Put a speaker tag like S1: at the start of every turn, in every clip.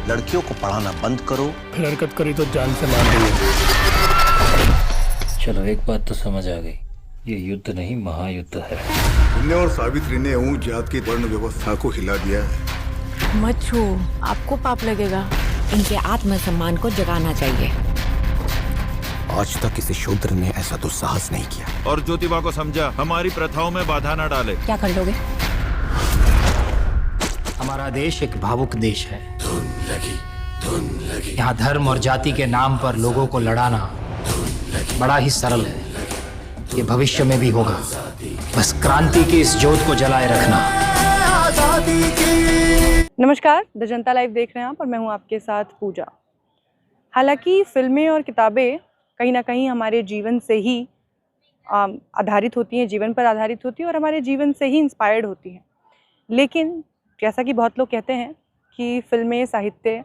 S1: लड़कियों को पढ़ाना बंद करो।
S2: फिर हरकत करी तो जान से मार देंगे।
S3: चलो एक बात तो समझ आ गई, ये युद्ध नहीं महायुद्ध है।
S4: पुण्य और सावित्री ने ऊंच जात की वर्ण व्यवस्था को हिला दिया है।
S5: मत छू, आपको पाप लगेगा। इनके आत्मसम्मान को जगाना चाहिए।
S6: आज तक किसी शूद्र ने ऐसा दुस्साहस नहीं किया।
S7: और ज्योतिबा को समझा, हमारी प्रथाओं में बाधा न डाले।
S5: क्या कर लोगे?
S8: हमारा देश एक भावुक देश है। यहाँ धर्म और जाति के नाम पर लोगों को लड़ाना बड़ा ही सरल है। ये भविष्य में भी होगा। बस क्रांति की इस ज्योत को जलाए रखना।
S9: नमस्कार, द जनता लाइव देख रहे हैं आप और मैं हूं आपके साथ पूजा। हालांकि फिल्में और किताबें कहीं ना कहीं हमारे जीवन से ही आधारित होती हैं, जीवन पर आधारित होती हैं और हमारे जीवन से ही इंस्पायर्ड होती हैं। लेकिन जैसा कि बहुत लोग कहते हैं कि फिल्में, साहित्य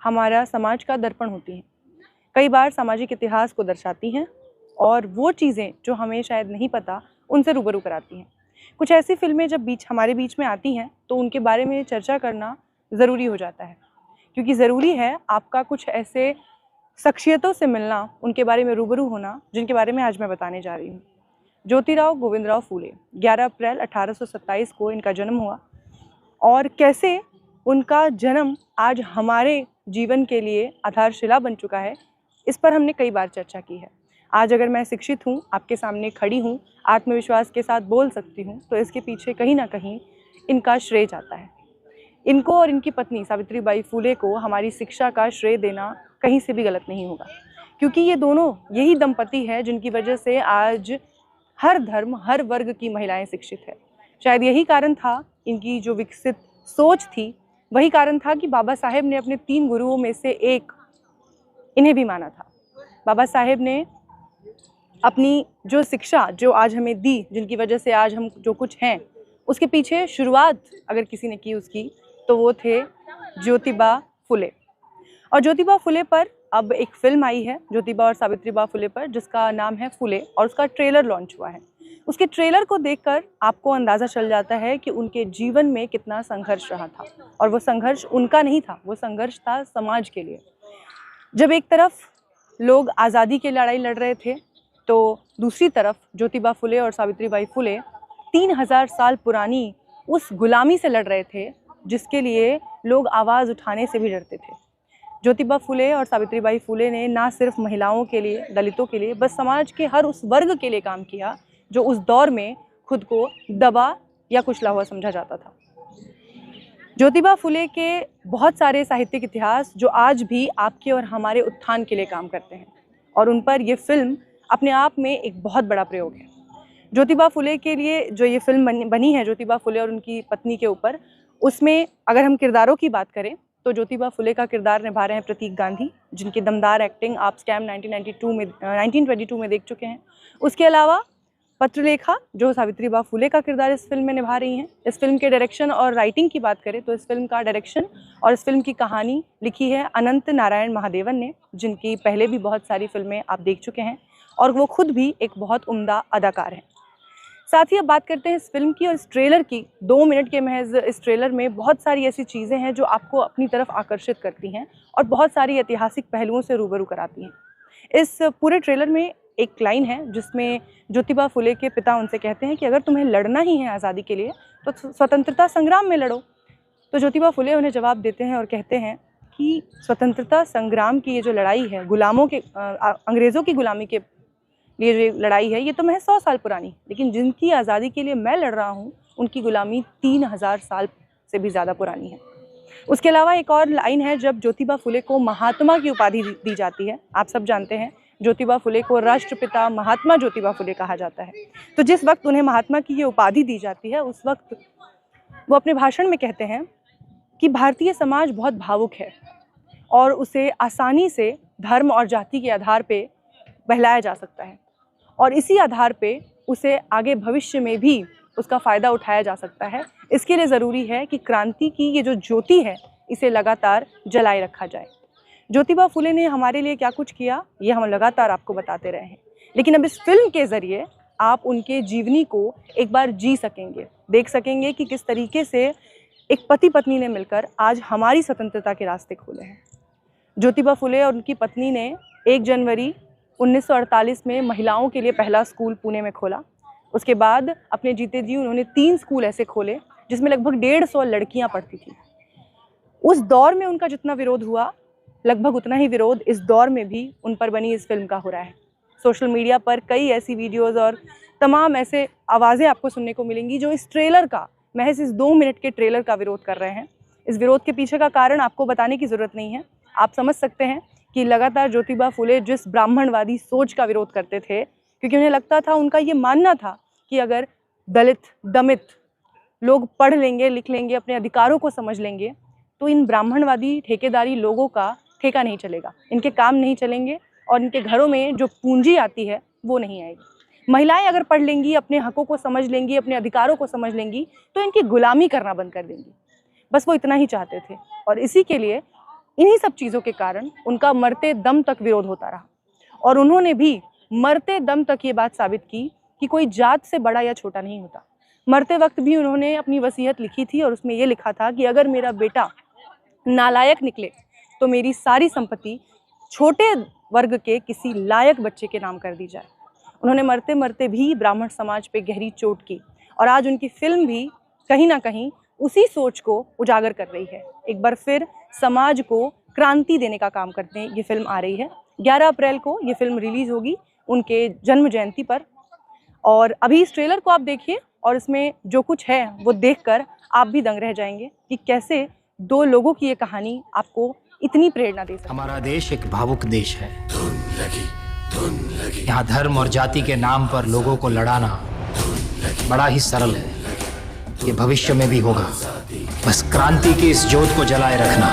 S9: हमारा समाज का दर्पण होती हैं। कई बार सामाजिक इतिहास को दर्शाती हैं और वो चीज़ें जो हमें शायद नहीं पता उनसे रूबरू कराती हैं। कुछ ऐसी फिल्में जब हमारे बीच में आती हैं तो उनके बारे में चर्चा करना ज़रूरी हो जाता है, क्योंकि ज़रूरी है आपका कुछ ऐसे शख्सियतों से मिलना, उनके बारे में रूबरू होना, जिनके बारे में आज मैं बताने जा रही हूँ। ज्योतिराव गोविंदराव फूले, 11 अप्रैल 1827 को इनका जन्म हुआ और कैसे उनका जन्म आज हमारे जीवन के लिए आधारशिला बन चुका है, इस पर हमने कई बार चर्चा की है। आज अगर मैं शिक्षित हूँ, आपके सामने खड़ी हूँ, आत्मविश्वास के साथ बोल सकती हूँ, तो इसके पीछे कहीं ना कहीं इनका श्रेय जाता है। इनको और इनकी पत्नी सावित्रीबाई फूले को हमारी शिक्षा का श्रेय देना कहीं से भी गलत नहीं होगा, क्योंकि ये दोनों यही दंपति है जिनकी वजह से आज हर धर्म, हर वर्ग की महिलाएं शिक्षित है। शायद यही कारण था, इनकी जो विकसित सोच थी, वही कारण था कि बाबा साहेब ने अपने 3 गुरुओं में से एक इन्हें भी माना था। बाबा साहेब ने अपनी जो शिक्षा जो आज हमें दी, जिनकी वजह से आज हम जो कुछ हैं, उसके पीछे शुरुआत अगर किसी ने की उसकी, तो वो थे ज्योतिबा फुले। और ज्योतिबा फुले पर अब एक फिल्म आई है, ज्योतिबा और सावित्रीबाई फुले पर, जिसका नाम है फुले, और उसका ट्रेलर लॉन्च हुआ है। उसके ट्रेलर को देखकर आपको अंदाज़ा चल जाता है कि उनके जीवन में कितना संघर्ष रहा था। और वो संघर्ष उनका नहीं था, वो संघर्ष था समाज के लिए। जब एक तरफ लोग आज़ादी की लड़ाई लड़ रहे थे, तो दूसरी तरफ ज्योतिबा फुले और सावित्रीबाई फुले 3000 साल पुरानी उस गुलामी से लड़ रहे थे, जिसके लिए लोग आवाज़ उठाने से भी डरते थे। ज्योतिबा फुले और सावित्रीबाई फुले ने ना सिर्फ महिलाओं के लिए, दलितों के लिए, बस समाज के हर उस वर्ग के लिए काम किया जो उस दौर में खुद को दबा या कुचला हुआ समझा जाता था। ज्योतिबा फुले के बहुत सारे साहित्यिक इतिहास जो आज भी आपके और हमारे उत्थान के लिए काम करते हैं, और उन पर यह फिल्म अपने आप में एक बहुत बड़ा प्रयोग है। ज्योतिबा फुले के लिए जो ये फिल्म बनी है, ज्योतिबा फुले और उनकी पत्नी के ऊपर, उसमें अगर हम किरदारों की बात करें तो ज्योतिबा फुले का किरदार निभा रहे हैं प्रतीक गांधी, जिनकी दमदार एक्टिंग आप स्कैम 1922 में देख चुके हैं। उसके अलावा पत्रलेखा, जो सावित्रीबाई फुले का किरदार इस फिल्म में निभा रही हैं। इस फिल्म के डायरेक्शन और राइटिंग की बात करें तो इस फिल्म का डायरेक्शन और इस फिल्म की कहानी लिखी है अनंत नारायण महादेवन ने, जिनकी पहले भी बहुत सारी फिल्में आप देख चुके हैं और वो खुद भी एक बहुत उम्दा अदाकार हैं। साथ ही अब बात करते हैं इस फिल्म की और इस ट्रेलर की। 2 मिनट के महज इस ट्रेलर में बहुत सारी ऐसी चीज़ें हैं जो आपको अपनी तरफ आकर्षित करती हैं और बहुत सारी ऐतिहासिक पहलुओं से रूबरू कराती हैं। इस पूरे ट्रेलर में एक लाइन है जिसमें ज्योतिबा फुले के पिता उनसे कहते हैं कि अगर तुम्हें लड़ना ही है आज़ादी के लिए तो स्वतंत्रता संग्राम में लड़ो। तो ज्योतिबा फुले उन्हें जवाब देते हैं और कहते हैं कि स्वतंत्रता संग्राम की ये जो लड़ाई है, गुलामों के अंग्रेज़ों की गुलामी के लिए जो लड़ाई है, ये तो महज 100 साल पुरानी, लेकिन जिनकी आज़ादी के लिए मैं लड़ रहा हूँ उनकी गुलामी 3000 साल से भी ज़्यादा पुरानी है। उसके अलावा एक और लाइन है जब ज्योतिबा फुले को महात्मा की उपाधि दी जाती है। आप सब जानते हैं ज्योतिबा फुले को राष्ट्रपिता महात्मा ज्योतिबा फुले कहा जाता है। तो जिस वक्त उन्हें महात्मा की ये उपाधि दी जाती है, उस वक्त वो अपने भाषण में कहते हैं कि भारतीय समाज बहुत भावुक है और उसे आसानी से धर्म और जाति के आधार पर बहलाया जा सकता है, और इसी आधार पे उसे आगे भविष्य में भी उसका फ़ायदा उठाया जा सकता है। इसके लिए ज़रूरी है कि क्रांति की ये जो ज्योति है, इसे लगातार जलाए रखा जाए। ज्योतिबा फुले ने हमारे लिए क्या कुछ किया, ये हम लगातार आपको बताते रहे हैं, लेकिन अब इस फिल्म के ज़रिए आप उनके जीवनी को एक बार जी सकेंगे, देख सकेंगे कि किस तरीके से एक पति पत्नी ने मिलकर आज हमारी स्वतंत्रता के रास्ते खोले हैं। ज्योतिबा फुले और उनकी पत्नी ने 1 जनवरी 1948 में महिलाओं के लिए पहला स्कूल पुणे में खोला। उसके बाद अपने जीते जी उन्होंने 3 स्कूल ऐसे खोले जिसमें लगभग 150 लड़कियां पढ़ती थी। उस दौर में उनका जितना विरोध हुआ, लगभग उतना ही विरोध इस दौर में भी उन पर बनी इस फिल्म का हो रहा है। सोशल मीडिया पर कई ऐसी वीडियोस और तमाम ऐसे आवाज़ें आपको सुनने को मिलेंगी जो इस ट्रेलर का, महज इस 2 मिनट के ट्रेलर का विरोध कर रहे हैं। इस विरोध के पीछे का कारण आपको बताने की ज़रूरत नहीं है। आप समझ सकते हैं कि लगातार ज्योतिबा फुले जिस ब्राह्मणवादी सोच का विरोध करते थे, क्योंकि उन्हें लगता था, उनका ये मानना था कि अगर दलित दमित लोग पढ़ लेंगे, लिख लेंगे, अपने अधिकारों को समझ लेंगे, तो इन ब्राह्मणवादी ठेकेदारी लोगों का ठेका नहीं चलेगा, इनके काम नहीं चलेंगे और इनके घरों में जो पूंजी आती है वो नहीं आएगी। महिलाएं अगर पढ़ लेंगी, अपने हकों को समझ लेंगी, अपने अधिकारों को समझ लेंगी, तो इनकी गुलामी करना बंद कर देंगी। बस वो इतना ही चाहते थे और इसी के लिए, इन्हीं सब चीज़ों के कारण उनका मरते दम तक विरोध होता रहा। और उन्होंने भी मरते दम तक ये बात साबित की कि कोई जात से बड़ा या छोटा नहीं होता। मरते वक्त भी उन्होंने अपनी वसीयत लिखी थी और उसमें ये लिखा था कि अगर मेरा बेटा नालायक निकले तो मेरी सारी संपत्ति छोटे वर्ग के किसी लायक बच्चे के नाम कर दी जाए। उन्होंने मरते मरते भी ब्राह्मण समाज पे गहरी चोट की और आज उनकी फिल्म भी कहीं ना कहीं उसी सोच को उजागर कर रही है। एक बार फिर समाज को क्रांति देने का काम करते हैं ये फिल्म आ रही है। 11 अप्रैल को ये फिल्म रिलीज़ होगी उनके जन्म जयंती पर। और अभी इस ट्रेलर को आप देखिए और इसमें जो कुछ है वो देखकर आप भी दंग रह जाएंगे कि कैसे 2 लोगों की ये कहानी आपको इतनी प्रेरणा दे सकती है।
S8: हमारा देश एक भावुक देश है। यहाँ धर्म और जाति के नाम पर लोगों को लड़ाना बड़ा ही सरल है। ये भविष्य में भी होगा। बस क्रांति की इस ज्योत को जलाए रखना।